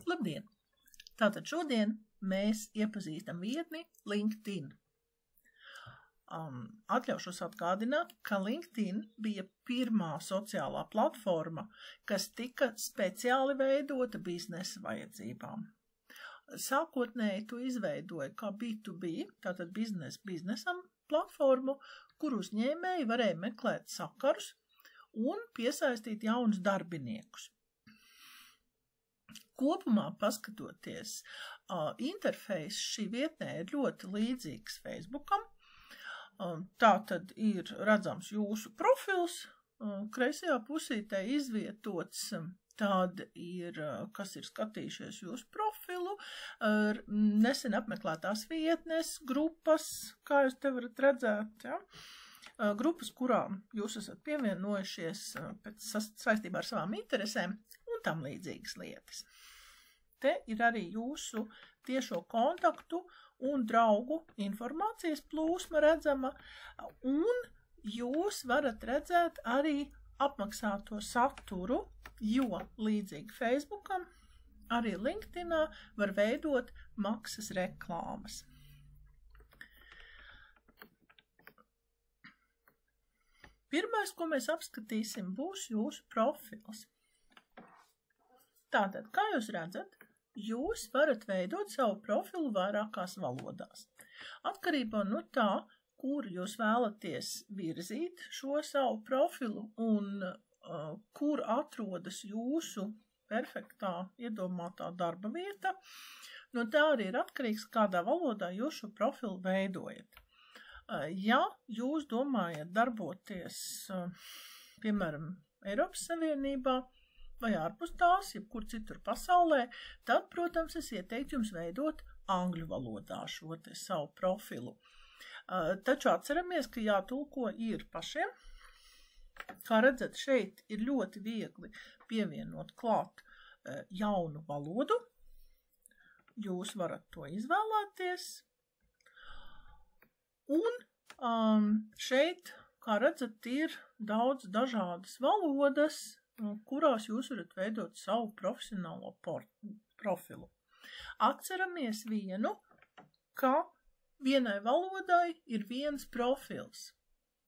Labdien! Tātad šodien mēs iepazīstam vietni LinkedIn. Atļaušos atgādināt, ka LinkedIn bija pirmā sociālā platforma, kas tika speciāli veidota biznesa vajadzībām. Sākotnēji to izveidoja kā B2B, tātad biznesam platformu, kur uzņēmēji varēja meklēt sakarus un piesaistīt jaunus darbiniekus. Kopumā paskatoties, interfejs šī vietnē ir ļoti līdzīgs Facebookam. Tātad ir redzams jūsu profils, kreisajā pusītē izvietots, tad ir, kas ir skatījušies jūsu profilu, nesen apmeklētās vietnes, grupas, kā jūs te varat redzēt, ja? Grupas, kurām jūs esat pievienojušies saistībā ar savām interesēm un tam līdzīgas lietas. Te ir arī jūsu tiešo kontaktu un draugu informācijas plūsma redzama, un jūs varat redzēt arī apmaksāto saturu, jo līdzīgi Facebookam, arī LinkedInā var veidot maksas reklāmas. Pirmais, ko mēs apskatīsim, būs jūsu profils. Tātad, kā jūs redzat, jūs varat veidot savu profilu vairākās valodās. Atkarībā no tā, kur jūs vēlaties virzīt šo savu profilu un kur atrodas jūsu perfektā iedomātā darba vieta, no tā arī ir atkarīgs, kādā valodā jūs šo profilu veidojat. Ja jūs domājat darboties, piemēram, Eiropas Savienībā vai ārpus tās, jebkur citur pasaulē, tad, protams, es ieteiktu jums veidot angļu valodā šo te savu profilu. Taču atceramies, ka jātulko ir pašiem. Kā redzat, šeit ir ļoti viegli pievienot klāt jaunu valodu. Jūs varat to izvēlēties. Un šeit, kā redzat, ir daudz dažādas valodas, kurās jūs varat veidot savu profesionālo profilu. Atceramies vienu, ka vienai valodai ir viens profils.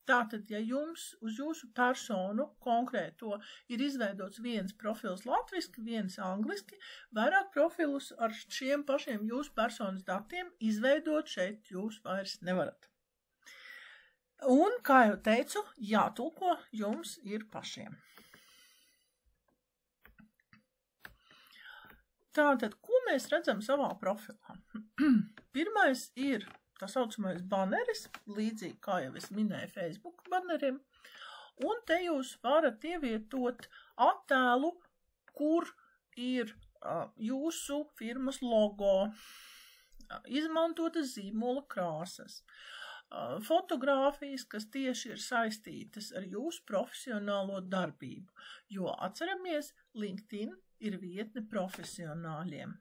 Tātad, ja jums uz jūsu personu konkrēto ir izveidots viens profils latviski, viens angliski, vairāk profilus ar šiem pašiem jūsu personas datiem izveidot šeit jūs vairs nevarat. Un, kā jau teicu, jātulko jums ir pašiem. Tātad, ko mēs redzam savā profilā? Pirmais ir tā saucamais baneris, līdzīgi kā jau es minēju Facebook banerim, un te jūs varat ievietot attēlu, kur ir jūsu firmas logo, izmantotas zīmola krāsas, fotogrāfijas, kas tieši ir saistītas ar jūsu profesionālo darbību, jo atceramies, LinkedIn ir vietne profesionāļiem.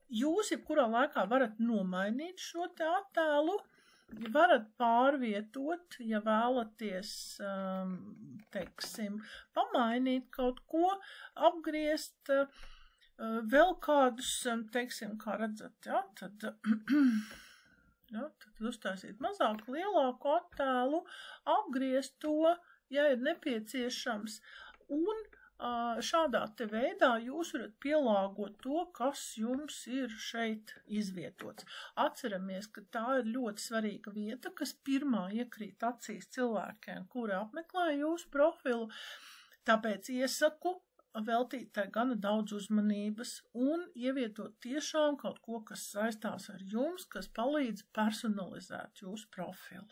Jūs jebkurā laikā varat nomainīt šo te attēlu, varat pārvietot, ja vēlaties, teiksim, pamainīt kaut ko, apgriezt vēl kādus, teiksim, kā redzat, ja, tad uztaisīt mazāku, lielāku attēlu, apgriezt to, ja ir nepieciešams, un šādā te veidā jūs varat pielāgot to, kas jums ir šeit izvietots. Atceramies, ka tā ir ļoti svarīga vieta, kas pirmā iekrīt acīs cilvēkiem, kuri apmeklē jūsu profilu, tāpēc iesaku veltīt tai gana daudz uzmanības un ievietot tiešām kaut ko, kas saistās ar jums, kas palīdz personalizēt jūsu profilu.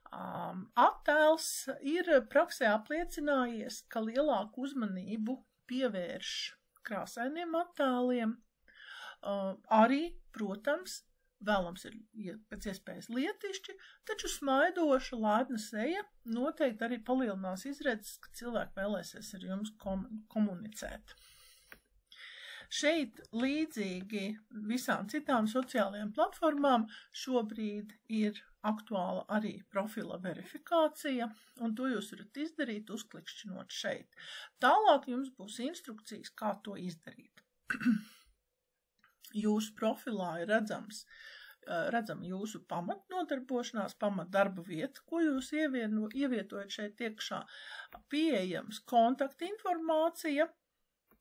Attēls ir praksē apliecinājies, ka lielāku uzmanību pievērš krāsainiem attēliem. Arī, protams, vēlams ir pēc iespējas lietišķi, taču smaidoša, laipna seja noteikti arī palielinās izredzes, ka cilvēki vēlēsies ar jums komunicēt. Šeit līdzīgi visām citām sociālajām platformām šobrīd ir aktuāla arī profila verifikācija, un to jūs varat izdarīt, uzklikšķinot šeit. Tālāk jums būs instrukcijas, kā to izdarīt. Jūsu profilā ir redzama jūsu pamatnodarbošanās, pamatdarba vieta, ko jūs ievietojat šeit iekšā, pieejams kontaktinformācija,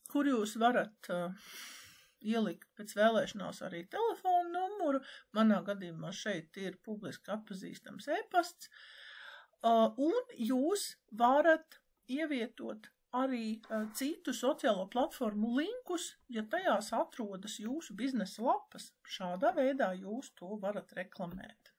kur jūs varat ielikt pēc vēlēšanās arī telefonu numuru. Manā gadījumā šeit ir publiski atpazīstams e-pasts, un jūs varat ievietot arī citu sociālo platformu linkus, ja tajās atrodas jūsu biznesa lapas. Šādā veidā jūs to varat reklamēt.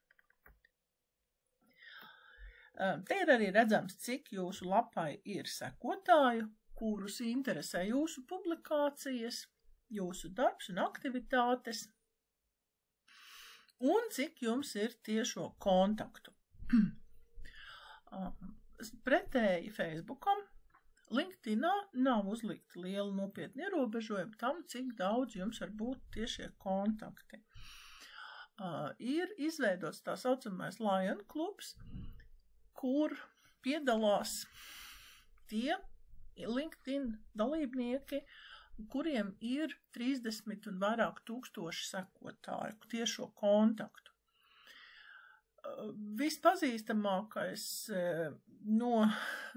Te ir arī redzams, cik jūsu lapai ir sekotāju, kurus interesē jūsu publikācijas, jūsu darbs un aktivitātes, un cik jums ir tiešo kontaktu. Pretēji Facebookam, LinkedInā nav uzlikti liela nopietni ierobežojumi tam, cik daudz jums var būt tiešie kontakti. Ir izveidots tā saucamais Lion klubs, kur piedalās tie LinkedIn dalībnieki, kuriem ir 30 un vairāk tūkstoši sekotāju, tiešo kontaktu. Vispazīstamākais no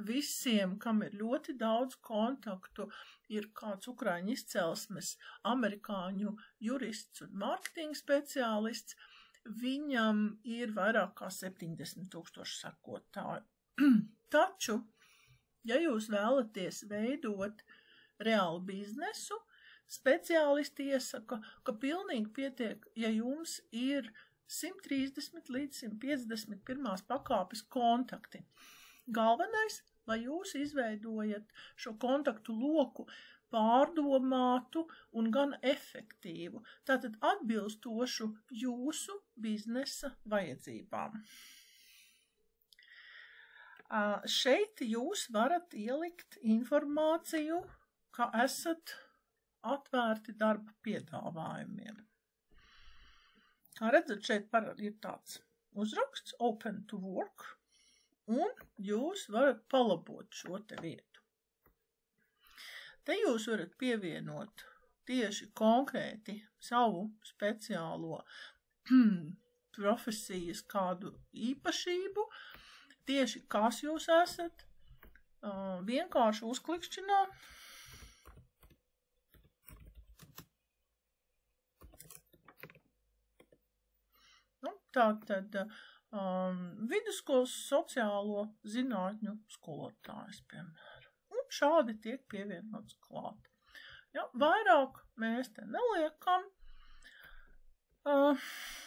visiem, kam ir ļoti daudz kontaktu, ir kāds ukraiņu izcelsmes amerikāņu jurists un mārketinga speciālists. Viņam ir vairāk kā 70 000 sekotāju. Taču, ja jūs vēlaties veidot reālu biznesu, speciālisti iesaka, ka pilnīgi pietiek, ja jums ir 130 līdz 151 pakāpes kontakti. Galvenais, lai jūs izveidojat šo kontaktu loku pārdomātu un gan efektīvu, tātad atbilstošu jūsu biznesa vajadzībām. Šeit jūs varat ielikt informāciju, ka esat atvērti darba piedāvājumiem. Kā redzat, šeit ir tāds uzraksts Open to Work, un jūs varat palabot šo te vietu. Te jūs varat pievienot tieši konkrēti savu speciālo profesijas kādu īpašību, tieši kas jūs esat, vienkārši uzklikšķināt. Tātad vidusskolas sociālo zinātņu skolotājs, piemēram. Un šādi tiek pievienots klāt. Ja, vairāk mēs te neliekam.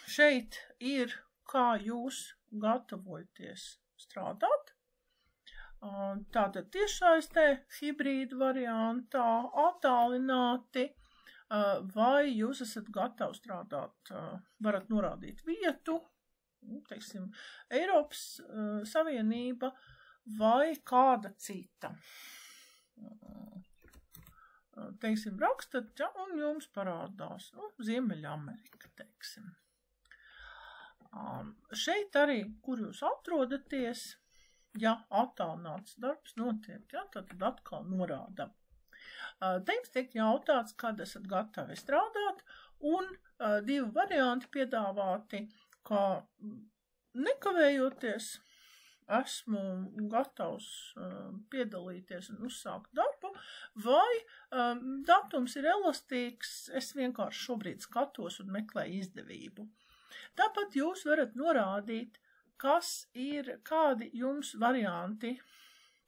Šeit ir, kā jūs gatavojaties strādāt. Tātad tiešsaistē, hibrīda variantā, attālināti, vai jūs esat gatavi strādāt, varat norādīt vietu, teiksim, Eiropas Savienība vai kāda cita. Teiksim, rakstat, ja, un jums parādās, Ziemeļamerika, teiksim. Šeit arī, kur jūs atrodaties, ja attālināts darbs notiek, ja, tad atkal norādam. Te jums tiek jautāts, kad esat gatavi strādāt, un divi varianti piedāvāti, kā nekavējoties esmu gatavs piedalīties un uzsākt darbu, vai datums ir elastīgs, es vienkārši šobrīd skatos un meklēju izdevību. Tāpat jūs varat norādīt, kādi jums varianti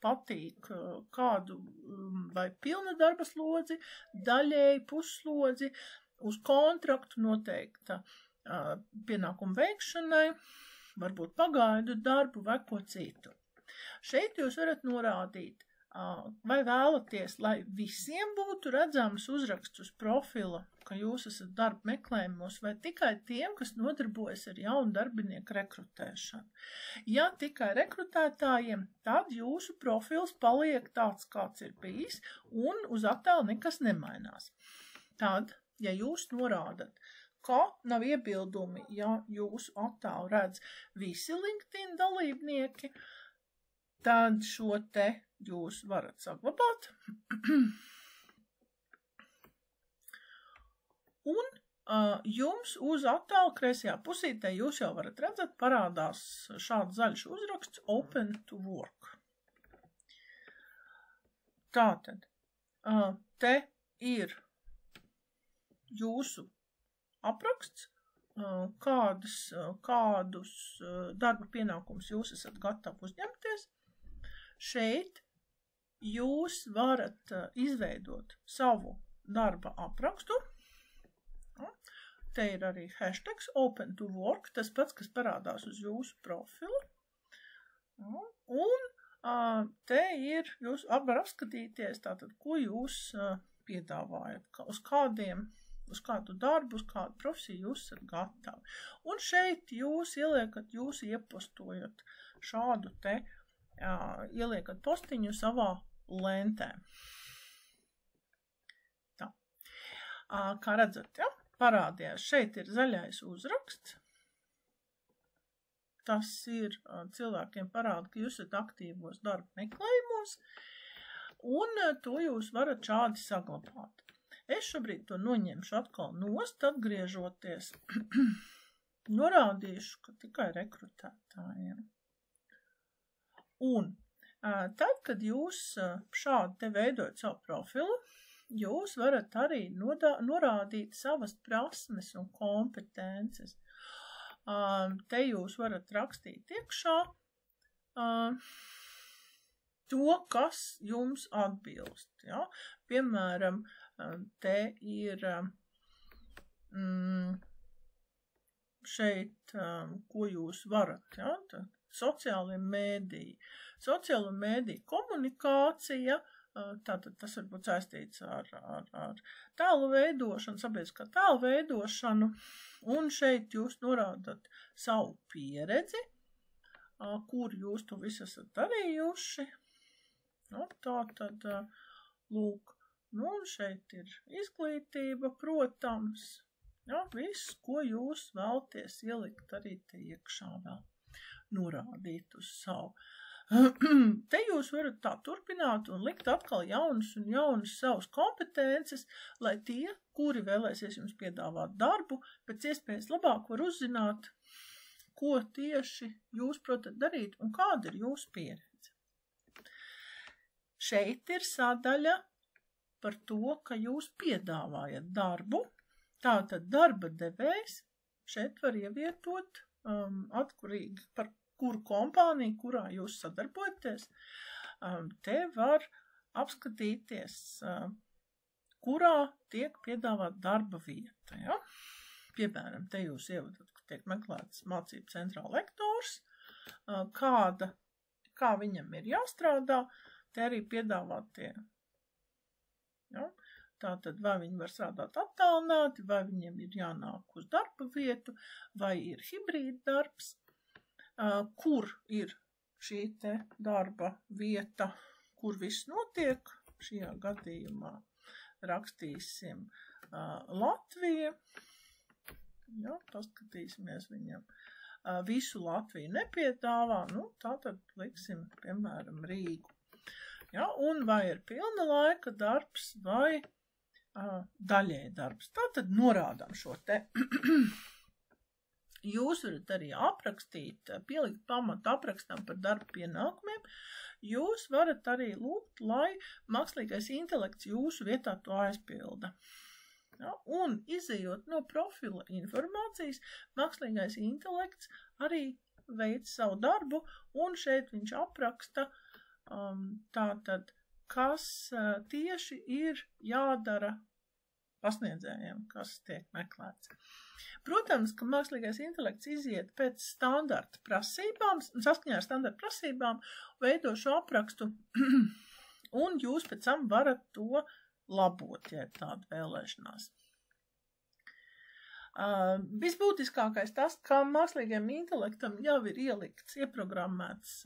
patīk, kādu vai pilna darba slodzi, daļēji pusslodzi, uz kontraktu noteikta pienākumu veikšanai, varbūt pagaidu darbu vai ko citu. Šeit jūs varat norādīt, vai vēlaties, lai visiem būtu redzams uzraksts uz profila, ka jūs esat darba meklējumos, vai tikai tiem, kas nodarbojas ar jaunu darbinieku rekrutēšanu. Ja tikai rekrutētājiem, tad jūsu profils paliek tāds, kāds ir bijis, un uz attēlu nekas nemainās. Tad, ja jūs norādat, ka nav iebildumi, ja jūsu attēlu redz visi LinkedIn dalībnieki, tad šo te jūs varat saglabāt. Un jums uz attēlu kreisajā pusītē jūs jau varat redzēt, parādās šāds zaļš uzraksts Open to Work. Tātad, te ir jūsu apraksts, kādus darba pienākumus jūs esat gatavi uzņemties. Šeit jūs varat izveidot savu darba aprakstu. Te ir arī hashtags Open to Work, tas pats, kas parādās uz jūsu profilu. Un te ir, jūs var apskatīties, tātad, ko jūs piedāvājat, uz kādu darbu, uz kādu profesiju jūs esat gatavi. Un šeit jūs ieliekat, jūs iepostojat šādu te, ieliekat postiņu savā lentē. Tā. Kā redzat, ja? Parādījās, šeit ir zaļais uzraksts. Tas ir cilvēkiem parāda, ka jūs esat aktīvos darba meklējumos, un to jūs varat šādi saglabāt. Es šobrīd to noņemšu atkal nost, atgriežoties, norādīšu, ka tikai rekrutētājiem. Un tad, kad jūs šādi te veidojat savu profilu, jūs varat arī norādīt savas prasmes un kompetences. Te jūs varat rakstīt iekšā to, kas jums atbilst. Ja? Piemēram, te ir šeit, ko jūs varat. Ja? Sociālie mēdīji. Sociālo mēdīju komunikācija. Tātad tas var būt saistīts ar tēlu veidošanu, sabiedriskā tēlu veidošanu, un šeit jūs norādat savu pieredzi, kur jūs to visu esat darījuši. Tātad, lūk, un šeit ir izglītība, protams, viss, ko jūs vēlties ielikt arī te iekšā vēl, norādīt uz savu. Te jūs varat tā turpināt un likt atkal jaunas savas kompetences, lai tie, kuri vēlēsies jums piedāvāt darbu, pēc iespējas labāk var uzzināt, ko tieši jūs protat darīt un kāda ir jūsu pieredze. Šeit ir sadaļa par to, ka jūs piedāvājat darbu, tātad darba devējs šeit var ievietot atkarīgi par kuru kompāniju, kurā jūs sadarbojaties, te var apskatīties, kurā tiek piedāvāt darba vieta. Ja? Piemēram, te jūs ievadat, ka tiek meklēts mācību centrā lektors, kā viņam ir jāstrādā, te arī piedāvātie. Ja? Tātad, vai viņi var strādāt attālināti, vai viņam ir jānāk uz darba vietu, vai ir hibrīda darbs. Kur ir šī te darba vieta, kur viss notiek, šajā gadījumā rakstīsim Latvija, paskatīsimies viņam, visu Latviju nepiedāvā, tātad liksim, piemēram, Rīgu. Un vai ir pilna laika darbs vai daļēji darbs, tātad norādām šo te. Jūs varat arī aprakstīt, pielikt pamatu aprakstam par darba pienākumiem. Jūs varat arī lūgt, lai mākslīgais intelekts jūsu vietā to aizpilda. Ja, un izejot no profila informācijas, mākslīgais intelekts arī veic savu darbu, un šeit viņš apraksta tātad, kas tieši ir jādara pasniedzējiem, kas tiek meklēts. Protams, ka mākslīgais intelekts iziet pēc standarta prasībām, saskaņā ar standarta prasībām, veido šo aprakstu, un jūs pēc tam varat to labot, ja ir tāda vēlēšanās. Visbūtiskākais tas, ka mākslīgajam intelektam jau ir ielikts, ieprogrammēts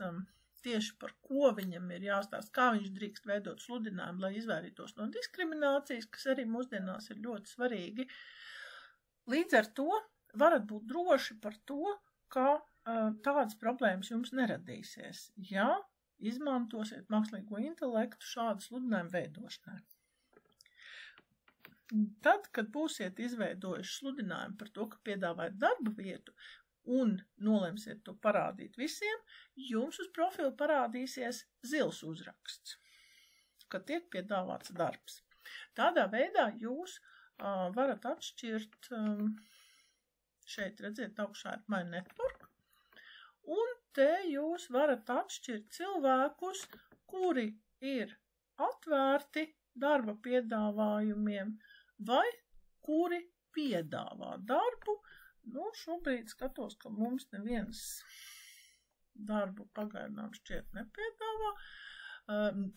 tieši par ko viņam ir jāstāst, kā viņš drīkst veidot sludinājumu, lai izvairītos no diskriminācijas, kas arī mūsdienās ir ļoti svarīgi. Līdz ar to varat būt droši par to, ka tādas problēmas jums neradīsies, ja izmantosiet mākslīgo intelektu šādu sludinājumu veidošanai. Tad, kad būsiet izveidojuši sludinājumu par to, ka piedāvājat darba vietu un nolemsiet to parādīt visiem, jums uz profila parādīsies zils uzraksts, ka tiek piedāvāts darbs. Tādā veidā jūs varat atšķirt, šeit redziet, augšā ir My Network, un te jūs varat atšķirt cilvēkus, kuri ir atvērti darba piedāvājumiem vai kuri piedāvā darbu. Nu, šobrīd skatos, ka mums neviens darbu pagaidām šķiet nepiedāvā.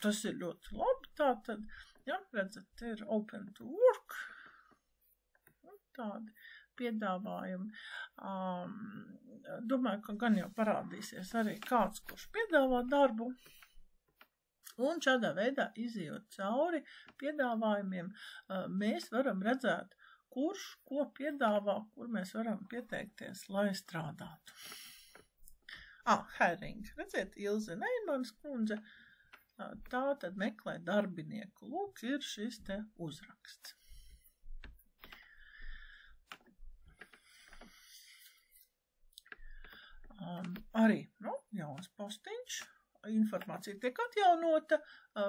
Tas ir ļoti labi. Tātad, ja, redzat, ir Open to Work. Tādi piedāvājumi. Domāju, ka gan jau parādīsies arī kāds, kurš piedāvā darbu. Un šādā veidā izejot cauri piedāvājumiem, mēs varam redzēt, kurš ko piedāvā, kur mēs varam pieteikties, lai strādātu. Hiring. Redziet, Ilze Neimans kundze, tā tad meklē darbinieku. Lūk, ir šis te uzraksts. Arī, jauns postiņš. Informācija tiek atjaunota.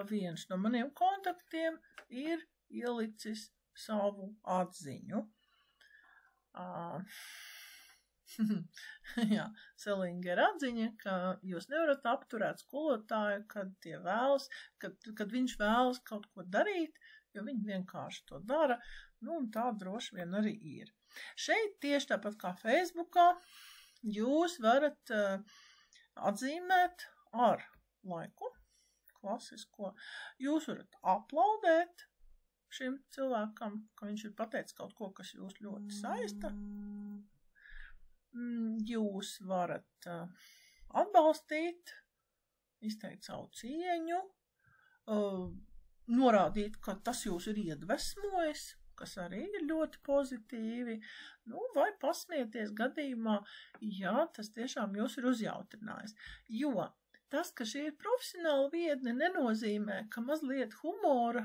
Viens no maniem kontaktiem ir ielicis savu atziņu. Jā, Selingera atziņa, ka jūs nevarat apturēt skolotāju, kad viņš vēlas kaut ko darīt, jo viņi vienkārši to dara, un tā droši vien arī ir. Šeit tieši tāpat kā Facebookā, jūs varat atzīmēt ar laiku, klasisko. Jūs varat aplaudēt šim cilvēkam, ka viņš ir pateicis kaut ko, kas jūs ļoti saista. Jūs varat atbalstīt, izteikt savu cieņu, norādīt, ka tas jūs ir iedvesmojis, kas arī ir ļoti pozitīvi, vai pasmieties gadījumā, ja tas tiešām jūs ir uzjautrinājis. Jo tas, ka šī ir profesionāla viedne, nenozīmē, ka mazliet humora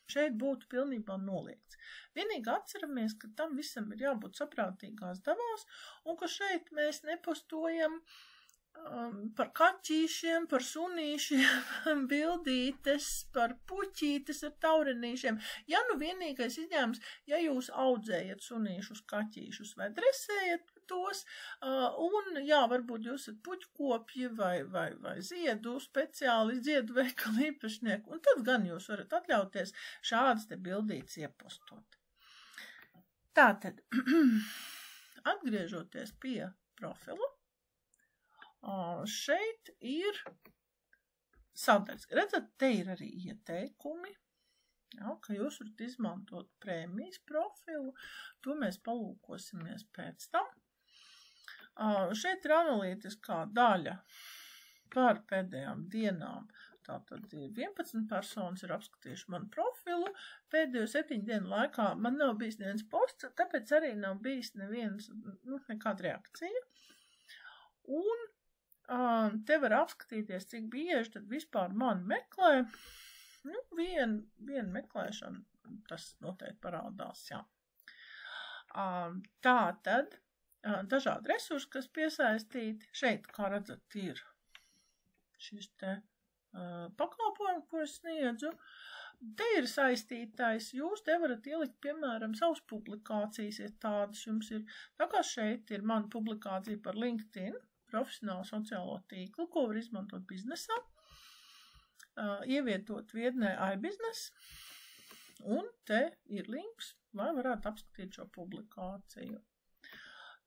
šeit būtu pilnībā noliegts. Vienīgi atceramies, ka tam visam ir jābūt saprātīgās devās, un ka šeit mēs nepostojam par kaķīšiem, par sunīšiem, bildītes, par puķītes ar taurenīšiem. Ja vienīgais izņēmums, ja jūs audzējat sunīšus, kaķīšus vai dresējat tos, un varbūt jūs esat puķkopji vai ziedu speciāli, ziedu veikalu īpašnieki, un tad gan jūs varat atļauties šādas te bildītes iepostot. Tātad, atgriežoties pie profilu, šeit ir sadaļas. Redzat, te ir arī ieteikumi, ka jūs varat izmantot prēmijas profilu. To mēs palūkosimies pēc tam. Šeit ir analītiskā daļa par pēdējām dienām. Tātad 11 personas ir apskatījuši manu profilu. Pēdējo 7 dienu laikā man nav bijis neviens posts, tāpēc arī nav bijis nekāda reakcija. Un te var apskatīties, cik bieži tad vispār mani meklē. Viena meklēšana, tas noteikti parādās, jā. Tā tad dažādi resursi, kas piesaistīti. Šeit, kā redzat, ir šis te pakalpojumi, ko es sniedzu. Te ir saistītais, jūs te varat ielikt, piemēram, savas publikācijas, ja tādas jums ir. Tā kā šeit ir mana publikācija par LinkedIn, profesionālu sociālo tīklu, ko var izmantot biznesā, ievietot vietnē iBusiness, un te ir links, lai varētu apskatīt šo publikāciju.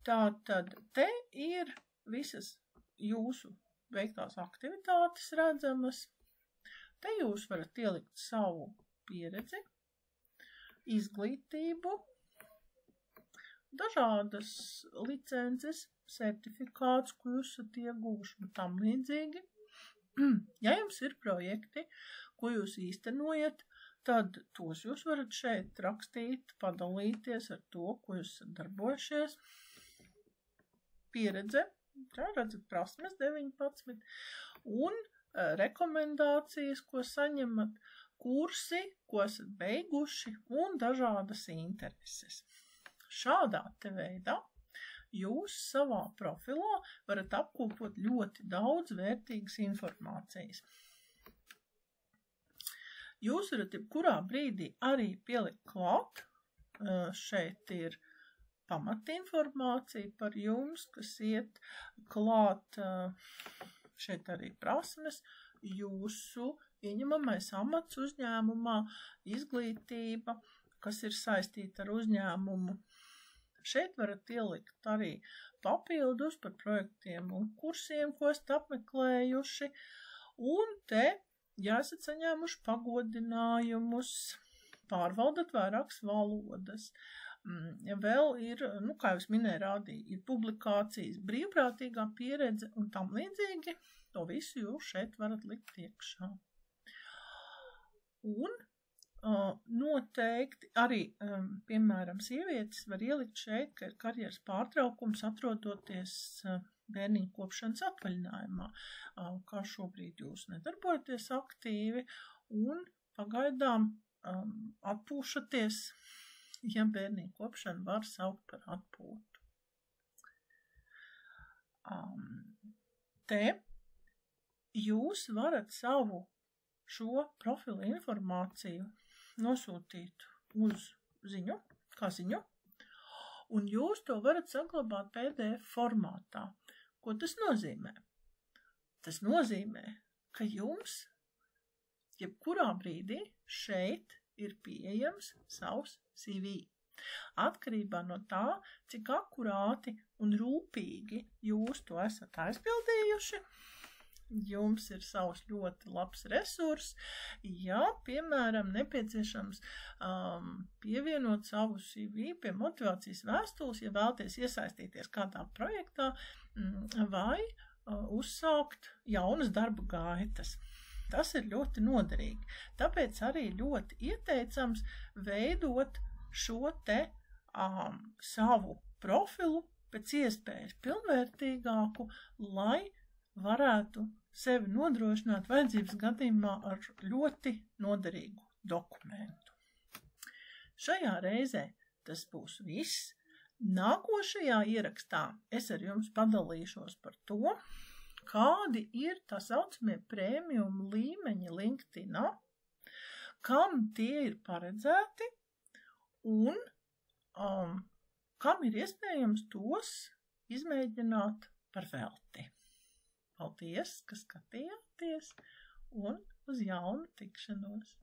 Tātad te ir visas jūsu veiktās aktivitātes redzamas. Te jūs varat ielikt savu pieredzi, izglītību, dažādas licences, certifikāts, ko jūs esat ieguvuši un tam līdzīgi. Ja jums ir projekti, ko jūs īstenojat, tad tos jūs varat šeit rakstīt, padalīties ar to, ko jūs esat darbojušies. Pieredze, tā redzat, prasmes 19, un rekomendācijas, ko saņemat, kursi, ko esat beiguši, un dažādas intereses. Šādā te veidā jūs savā profilā varat apkopot ļoti daudz vērtīgas informācijas. Jūs varat jebkurā brīdī arī pielikt klāt. Šeit ir pamatinformācija par jums, kas iet klāt, šeit arī prasmes, jūsu ieņemamais amats uzņēmumā, izglītība, kas ir saistīta ar uzņēmumu. Šeit varat ielikt arī papildus par projektiem un kursiem, ko esat apmeklējuši, un te, ja esat saņēmuši pagodinājumus, pārvaldat vairākas valodas. Vēl ir, kā jau es minēju, rādīju, ir publikācijas, brīvprātīgā pieredze un tam līdzīgi, to visu jūs šeit varat likt iekšā. Un noteikti arī, piemēram, sievietes var ielikt šeit, ka ir karjeras pārtraukums atrodoties bērniņu kopšanas atvaļinājumā, kā šobrīd jūs nedarbojaties aktīvi un pagaidām atpūšaties, ja bērniņu kopšanu var saukt par atpūtu. Te jūs varat savu šo profilu informāciju nosūtīt uz ziņu, kā ziņu, un jūs to varat saglabāt PDF formātā. Ko tas nozīmē? Tas nozīmē, ka jums jebkurā brīdī šeit ir pieejams savs CV. Atkarībā no tā, cik akurāti un rūpīgi jūs to esat aizpildījuši, jums ir savs ļoti labs resurs, ja, piemēram, nepieciešams pievienot savu CV pie motivācijas vēstules, ja vēlaties iesaistīties kādā projektā vai uzsākt jaunas darba gaitas. Tas ir ļoti noderīgi. Tāpēc arī ļoti ieteicams veidot šo te savu profilu pēc iespējas pilnvērtīgāku, lai varētu sevi nodrošināt vajadzības gadījumā ar ļoti noderīgu dokumentu. Šajā reizē tas būs viss. Nākošajā ierakstā es ar jums padalīšos par to, kādi ir tā saucamie prēmium līmeņi LinkedInā, kam tie ir paredzēti un kam ir iespējams tos izmēģināt par velti. Paldies, ka skatījāties un uz jaunu tikšanos!